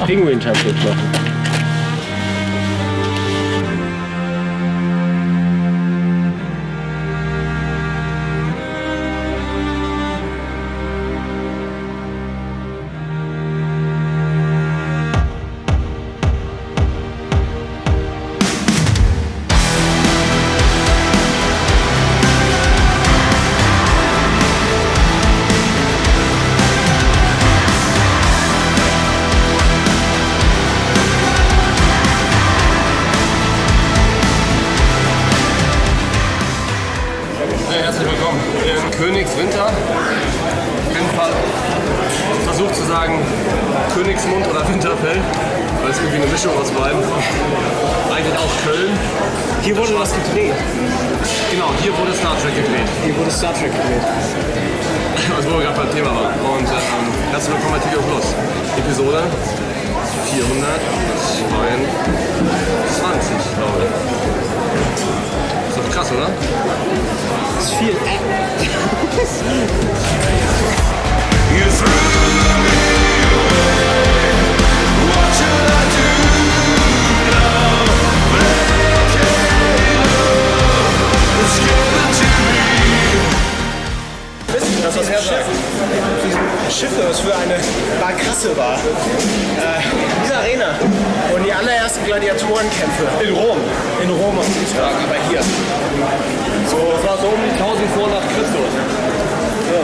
Pinguin-Template machen. Herzlich willkommen in Königswinter. Auf jeden Fall versucht zu sagen Königsmund oder Winterfell, weil es irgendwie eine Mischung aus beiden. Eigentlich auch Köln. Hier wurde was gedreht. Genau, hier wurde Star Trek gedreht. Hier wurde Star Trek gedreht. Also wo wir gerade beim Thema waren. Und herzlich willkommen bei TV Plus. Episode 422, glaube ich. Ist doch krass, oder? Das ist viel. Das was Schiffe, was für eine Barkasse war. Diese Arena. Und die allerersten Gladiatorenkämpfe. In Rom. In Rom muss ich sagen, aber hier. So, das war so um die 1000 vor nach Christus. So.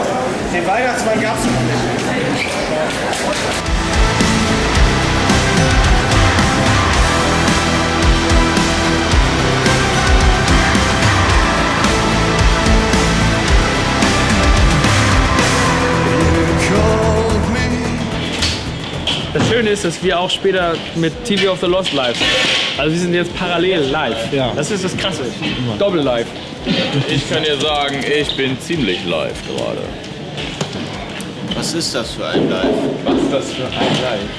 Den Weihnachtsmann gab es noch nicht. Das Schöne ist, dass wir auch später mit TV of the Lost live sind. Also wir sind jetzt parallel live. Ja. Das ist das Krasse. Doppel live. Ich kann dir sagen, ich bin ziemlich live gerade. Was ist das für ein Live? Was ist das für ein Live?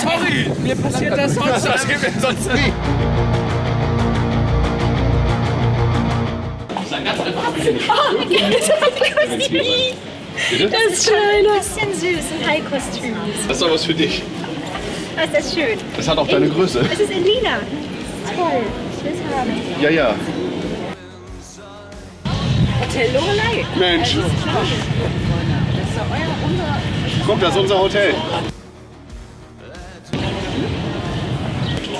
Sorry, mir passiert das sonst. Das gibt es sonst nie. Das ist schön. Ein bisschen süß, ein Hai-Kostüm. Das ist doch was für dich. Das ist schön. Das hat auch deine Größe. Es ist in lila. Toll. Ich will es haben. Ja, ja. Hotel Lorelei. Mensch. Das ist unser... Guck, das ist unser Hotel.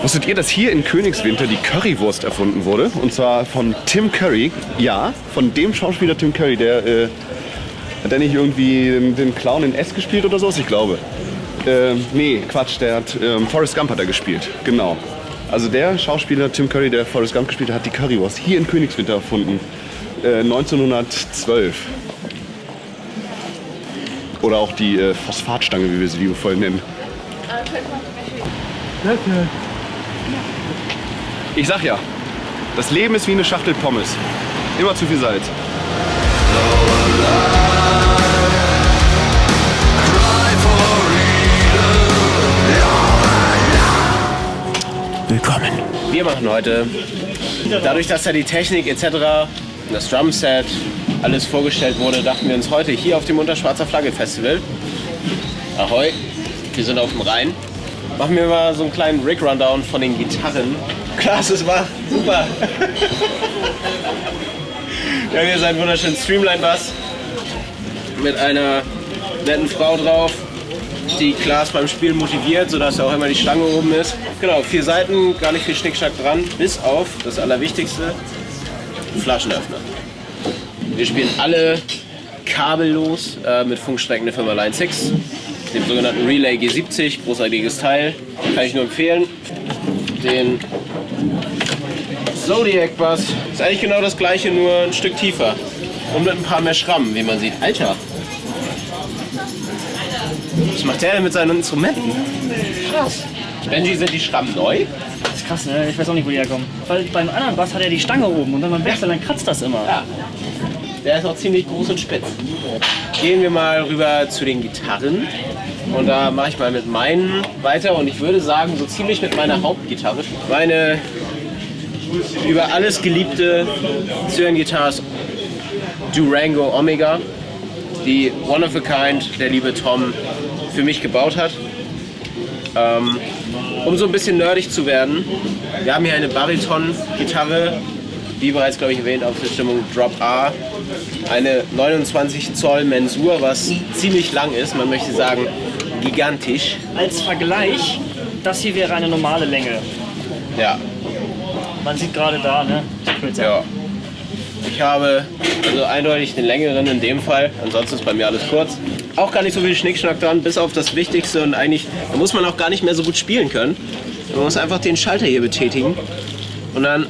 Wusstet ihr, dass hier in Königswinter die Currywurst erfunden wurde? Und zwar von Tim Curry. Ja, von dem Schauspieler Tim Curry, der hat der nicht irgendwie den Clown in S gespielt oder so? Ich glaube. Nee, Quatsch, der hat Forrest Gump hat er gespielt. Genau. Also der Schauspieler Tim Curry, der Forrest Gump gespielt hat, hat die Currywurst hier in Königswinter erfunden. 1912. Oder auch die Phosphatstange, wie wir sie liebevoll nennen. Ich sag ja, das Leben ist wie eine Schachtel Pommes. Immer zu viel Salz. Willkommen. Wir machen heute, dadurch, dass da die Technik etc., das Drumset, alles vorgestellt wurde, dachten wir uns heute hier auf dem Unterschwarzer Flagge Festival, Ahoi, wir sind auf dem Rhein, machen wir mal so einen kleinen Rig-Rundown von den Gitarren. Klaas, es war super. Wir haben hier seinen wunderschönen Streamline-Bass mit einer netten Frau drauf, die Klaas beim Spielen motiviert, sodass auch immer die Stange oben ist. Genau, 4 Seiten, gar nicht viel Schnickschnack dran, bis auf das Allerwichtigste, Flaschenöffner. Wir spielen alle kabellos mit Funkstrecken der Firma Line 6, dem sogenannten Relay G70, großartiges Teil, kann ich nur empfehlen. Den Zodiac Bass ist eigentlich genau das gleiche, nur ein Stück tiefer und mit ein paar mehr Schrammen, wie man sieht. Alter, Was macht der denn mit seinen Instrumenten? Krass. Benji, sind die Schrammen neu? Das ist krass, ne? Ich weiß auch nicht, wo die herkommen. Weil beim anderen Bass hat er die Stange oben und wenn man wechselt, dann kratzt das immer. Ja. Der ist auch ziemlich groß und spitz. Gehen wir mal rüber zu den Gitarren. Und da mache ich mal mit meinen weiter. Und ich würde sagen, so ziemlich mit meiner Hauptgitarre. Meine über alles geliebte Cyan-Gitarre ist Durango Omega, die One of a Kind der liebe Tom für mich gebaut hat. Um so ein bisschen nerdig zu werden, wir haben hier eine Bariton-Gitarre, wie bereits, glaube ich, erwähnt, auf der Stimmung Drop A. Eine 29 Zoll Mensur, was ziemlich lang ist, man möchte sagen gigantisch. Als Vergleich, das hier wäre eine normale Länge. Ja, Man sieht gerade da, ne? Kürzer. ja. Ich habe also eindeutig den längeren in dem Fall, ansonsten ist bei mir alles kurz. Auch gar nicht so viel Schnickschnack dran, bis auf das Wichtigste und eigentlich, da muss man auch gar nicht mehr so gut spielen können. Man muss einfach den Schalter hier betätigen und dann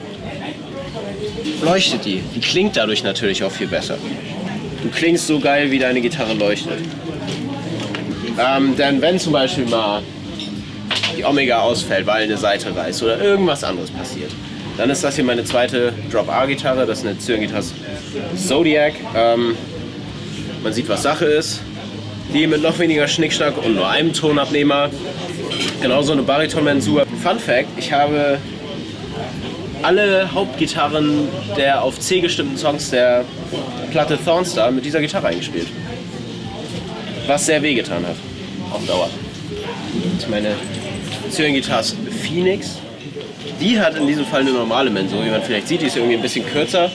leuchtet die. Die klingt dadurch natürlich auch viel besser. Du klingst so geil, wie deine Gitarre leuchtet. Denn wenn zum Beispiel mal die Omega ausfällt, weil eine Seite reißt oder irgendwas anderes passiert, dann ist das hier meine zweite Drop-A-Gitarre, das ist eine Cyan-Gitarre Zodiac. Man sieht, was Sache ist. Die mit noch weniger Schnickschnack und nur einem Tonabnehmer. Genauso eine Bariton-Mensur. Fun Fact, ich habe alle Hauptgitarren der auf C gestimmten Songs der Platte Thornstar mit dieser Gitarre eingespielt. Was sehr wehgetan hat, auf Dauer. Das ist meine Cyan-Gitarre Phoenix. Die hat in diesem Fall eine normale Mensur, wie man vielleicht sieht, die ist irgendwie ein bisschen kürzer,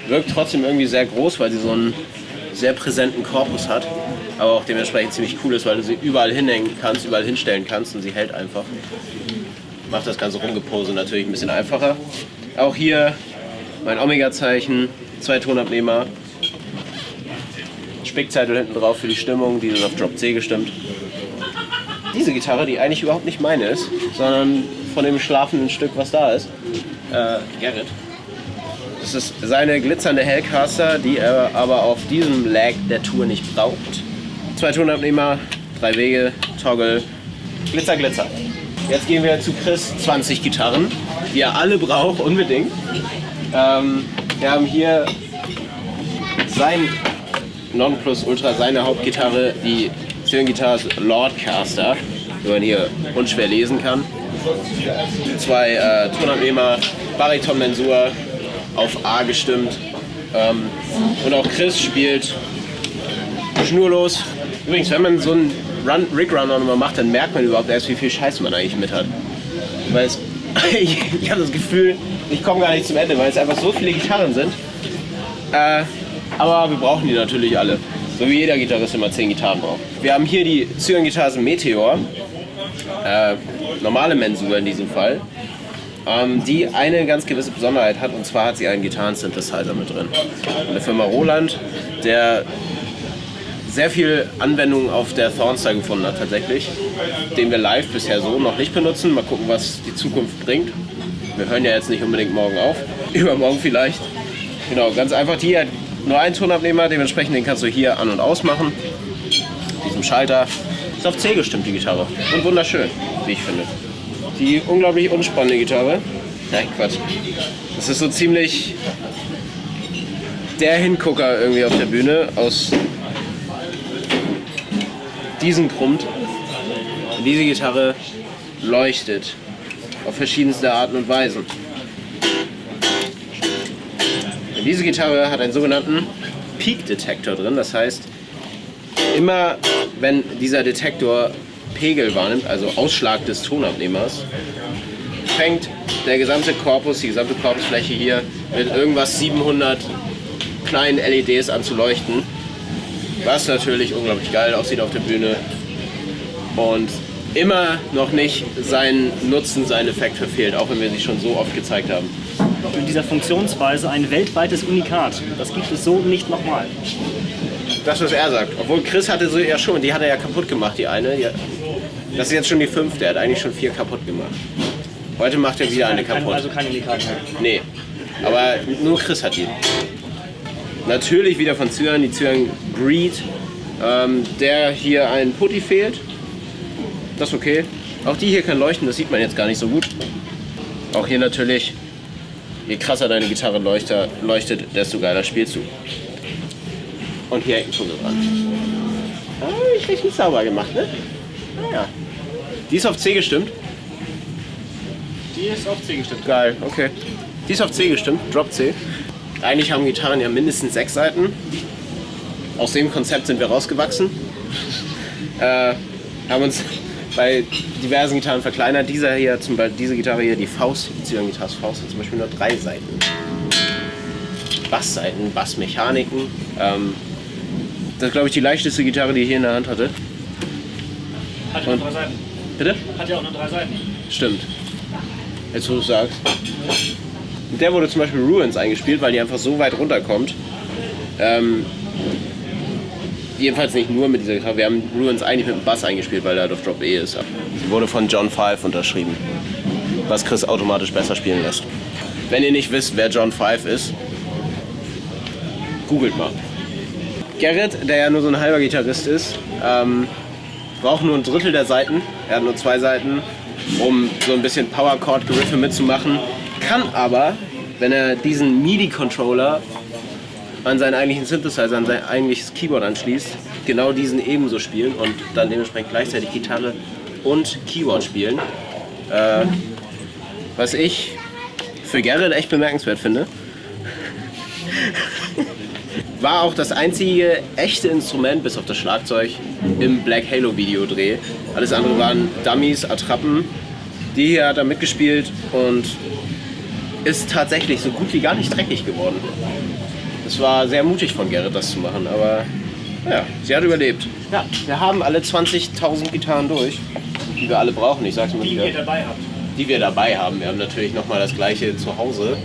wirkt trotzdem irgendwie sehr groß, weil sie so einen sehr präsenten Korpus hat, aber auch dementsprechend ziemlich cool ist, weil du sie überall hinhängen kannst, überall hinstellen kannst und sie hält einfach. Macht das ganze Rumgepose natürlich ein bisschen einfacher. Auch hier mein Omega-Zeichen, 2 Tonabnehmer, Spickzettel hinten drauf für die Stimmung, die ist auf Drop C gestimmt. Diese Gitarre, die eigentlich überhaupt nicht meine ist, sondern von dem schlafenden Stück, was da ist, Gerrit. Das ist seine glitzernde Hellcaster, die er aber auf diesem Lag der Tour nicht braucht. 2 Tonabnehmer, 3 Wege, Toggle, Glitzer, Glitzer. Jetzt gehen wir zu Chris 20 Gitarren, die er alle braucht, unbedingt. Wir haben hier sein Nonplusultra, seine Hauptgitarre, die Cyan-Gitarre Lordcaster, die man hier unschwer lesen kann. 2 Tonabnehmer, Bariton-Mensur, auf A gestimmt. Und auch Chris spielt schnurlos. Übrigens, wenn man so einen Rig-Runner nochmal macht, dann merkt man überhaupt erst, wie viel Scheiß man eigentlich mit hat. Weil ich habe das Gefühl, ich komme gar nicht zum Ende, weil es einfach so viele Gitarren sind. Aber wir brauchen die natürlich alle. So wie jeder Gitarrist immer 10 Gitarren braucht. Wir haben hier die Cyan-Gitarre Meteor. Normale Mensur in diesem Fall. Die eine ganz gewisse Besonderheit hat, und zwar hat sie einen Gitarren-Synthesizer mit drin. Von der Firma Roland, der sehr viel Anwendung auf der Thornstar gefunden hat tatsächlich, den wir live bisher so noch nicht benutzen. Mal gucken, was die Zukunft bringt. Wir hören ja jetzt nicht unbedingt morgen auf, übermorgen vielleicht. Genau, ganz einfach, die hat nur einen Tonabnehmer, dementsprechend den kannst du hier an- und ausmachen. Diesem Schalter. Ist auf C gestimmt, die Gitarre. Und wunderschön, wie ich finde. Die unglaublich unspannende Gitarre. Nein, Quatsch. Das ist so ziemlich der Hingucker irgendwie auf der Bühne aus diesem Grund. Diese Gitarre leuchtet auf verschiedenste Arten und Weisen. Diese Gitarre hat einen sogenannten Peak-Detektor drin. Das heißt, immer wenn dieser Detektor Pegel wahrnimmt, also Ausschlag des Tonabnehmers, fängt der gesamte Korpus, die gesamte Korpusfläche hier mit irgendwas 700 kleinen LEDs an zu leuchten, was natürlich unglaublich geil aussieht auf der Bühne und immer noch nicht seinen Nutzen, seinen Effekt verfehlt, auch wenn wir sie schon so oft gezeigt haben. In dieser Funktionsweise ein weltweites Unikat. Das gibt es so nicht nochmal. Das, was er sagt. Obwohl Chris hatte so ja schon, die hat er ja kaputt gemacht, die eine. Das ist jetzt schon die 5. Er hat eigentlich schon 4 kaputt gemacht. Heute macht er wieder eine kaputt. Also kein Unikat mehr. Nee, aber nur Chris hat die. Natürlich wieder von Cyan, die Cyan Breed, der hier ein Putty fehlt. das ist okay. Auch die hier kann leuchten, das sieht man jetzt gar nicht so gut. Auch hier natürlich, je krasser deine Gitarre leuchtet, desto geiler spielst du. Und hier hängt schon so dran. Ich richtig sauber gemacht, ne? Ja. Die ist auf C gestimmt. Die ist auf C gestimmt. Geil, okay. Die ist auf C gestimmt, Drop C. Eigentlich haben Gitarren ja mindestens 6 Saiten. Aus dem Konzept sind wir rausgewachsen. Haben uns bei diversen Gitarren verkleinert. Diese Gitarre hier, die Faust, die Gitarre Faust, hat zum Beispiel nur 3 Saiten. Basssaiten, Bassmechaniken. Das ist, glaube ich, die leichteste Gitarre, die ich hier in der Hand hatte. Hat ja nur 3 Seiten. Bitte? Hat ja auch nur 3 Seiten. Stimmt. Jetzt, wo du es sagst. Mit der wurde zum Beispiel Ruins eingespielt, weil die einfach so weit runterkommt. Jedenfalls nicht nur mit dieser Gitarre. Wir haben Ruins eigentlich mit dem Bass eingespielt, weil der auf Drop E ist. Sie wurde von John Five unterschrieben, was Chris automatisch besser spielen lässt. Wenn ihr nicht wisst, wer John Five ist, googelt mal. Garrett, der ja nur so ein halber Gitarrist ist, braucht nur ein Drittel der Saiten. Er hat nur 2 Saiten, um so ein bisschen Power-Chord-Geriffe mitzumachen. Kann aber, wenn er diesen MIDI-Controller an seinen eigentlichen Synthesizer, an sein eigentliches Keyboard anschließt, genau diesen ebenso spielen und dann dementsprechend gleichzeitig Gitarre und Keyboard spielen. Was ich für Garrett echt bemerkenswert finde. War auch das einzige echte Instrument, bis auf das Schlagzeug, im Black Halo Videodreh. Alles andere waren Dummies, Attrappen. Die hier hat er mitgespielt und ist tatsächlich so gut wie gar nicht dreckig geworden. Es war sehr mutig von Garrett, das zu machen, aber ja, sie hat überlebt. Ja, wir haben alle 20.000 Gitarren durch, die wir alle brauchen. Ich sag's mal wieder. Die ihr dabei habt. Die wir dabei haben. Wir haben natürlich nochmal das gleiche zu Hause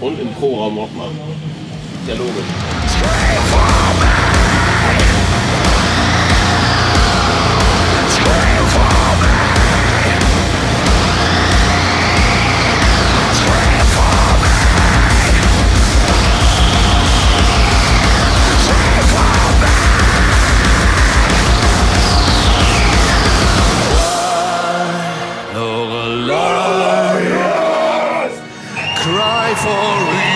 und im Pro-Raum nochmal. Der Logo. Cry for freedom.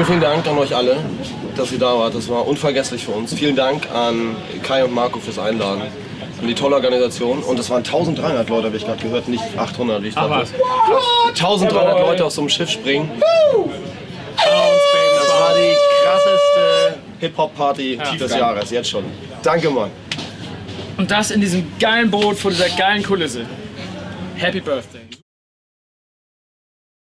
Vielen Dank an euch alle, dass ihr da wart. Das war unvergesslich für uns. Vielen Dank an Kai und Marco fürs Einladen. Und die tolle Organisation. Und es waren 1300 Leute, habe ich gerade gehört, nicht 800, wie ich dachte. 1300 Leute auf so einem Schiff springen. Das war die krasseste Hip-Hop-Party des Jahres, jetzt schon. Danke, Mann. Und das in diesem geilen Boot vor dieser geilen Kulisse. Happy Birthday.